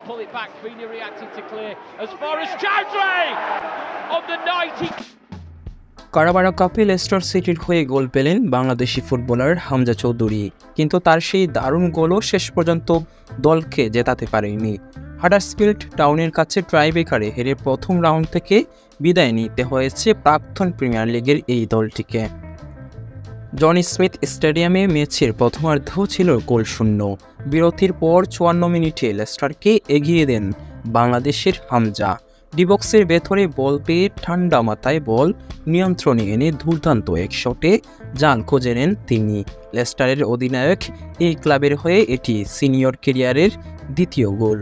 pull it back. Fina reacted to clear as far as Chowdhury on the 90. কারাবারো কাপে Leicester সিটির হয়ে গোল পেলেন Bangladeshi footballer Hamza Chowdhury, কিন্তু তার সেই দারুণ গোলও শেষ পর্যন্ত দলকে জেতাতে পারেনি। হাডার্সফিল্ড টাউনের কাছে ট্রাইব্রেকারে হেরে প্রথম রাউন্ড থেকে বিদায় নিতে হয়েছে প্রাক্তন প্রিমিয়ার লিগের এই দলটিকে। জন স্মিথ স্টেডিয়ামে ম্যাচের প্রথমার্ধ ছিল গোলশূন্য। বিরতির পর 54 মিনিটে লেস্টারকে এগিয়ে দেন বাংলাদেশের হামজা। ডিবক্সের ভেতরে বল পেয়ে ঠান্ডা মাথায় বল নিয়ন্ত্রণে এনে দুর্দান্ত এক শটে জাল খুঁজে নেন তিনি। লেস্টারের অধিনায়ক এই ক্লাবের হয়ে এটি সিনিয়র ক্যারিয়ারের দ্বিতীয় গোল।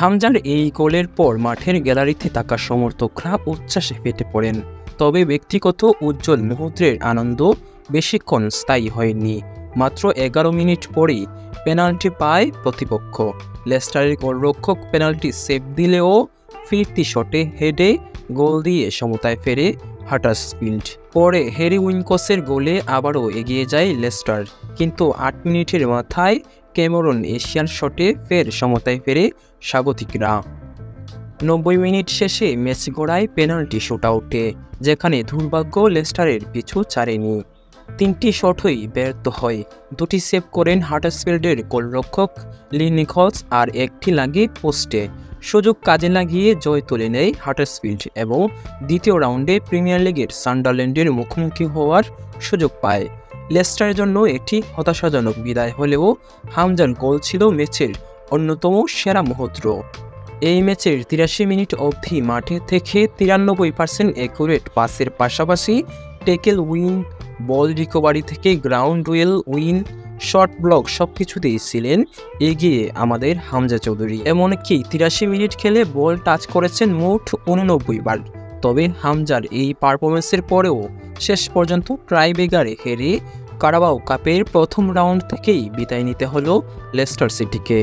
হামজার এই গোলের পর মাঠের গ্যালারিতে থাকা সমর্থকরা উচ্ছ্বাসে ফেটে পড়েন। তবে ব্যক্তিগত উজ্জ্বল মুহূর্তের আনন্দ বেশিক্ষণ স্থায়ী হয়নি। মাত্র 11 মিনিট পরেই পেনাল্টি পায় প্রতিপক্ষ। লেস্টারের গোলরক্ষক পেনাল্টি সেভ দিলেও ফিরতি শটে হেডে গোল দিয়ে সমতায় ফেরে হাডার্সফিল্ড। পরে হ্যারি উইঙ্কসের গোলে আবারও এগিয়ে যায় লেস্টার, কিন্তু 8 মিনিটের মাথায় ক্যামেরন এশিয়ান শটে ফের সমতায় ফেরে স্বাগতিকরা। 90 মিনিট শেষে ম্যাচ গড়ায় পেনাল্টি শুটআউটে, যেখানে দুর্ভাগ্য লেস্টারের পিছু ছাড়েনি। 3টি শটই ব্যর্থ হয়। 2টি সেভ করেন হাডার্সফিল্ডের গোলরক্ষক লি নিকলস আর একটি লাগে পোস্টে। সুযোগ কাজে লাগিয়ে জয় তুলে নেয় হাডার্সফিল্ড এবং দ্বিতীয় রাউন্ডে প্রিমিয়ার লিগের সান্ডারল্যান্ডের মুখোমুখি হওয়ার সুযোগ পায়। লেস্টারের জন্য এটি হতাশাজনক বিদায় হলেও হামজার গোল ছিল ম্যাচের অন্যতম সেরা মুহূর্ত। এই ম্যাচের 83 মিনিট অবধি মাঠে থেকে 93% অ্যাকুরেট পাসের পাশাপাশি ট্যাকেল উইন, বল রিকভারি থেকে ground dual win, short block সবকিছুতেই ছিলেন এগিয়ে আমাদের হামজা চৌধুরী। এমনকি 83 মিনিট খেলে বল টাচ করেছেন মোট 89 বার। তবে হামজার এই পারফরমেন্সের পরেও শেষ পর্যন্ত ট্রাইব্রেকারে হেরে কারাবাও কাপের প্রথম রাউন্ড থেকেই বিদায় নিতে হলো লেস্টার সিটিকে।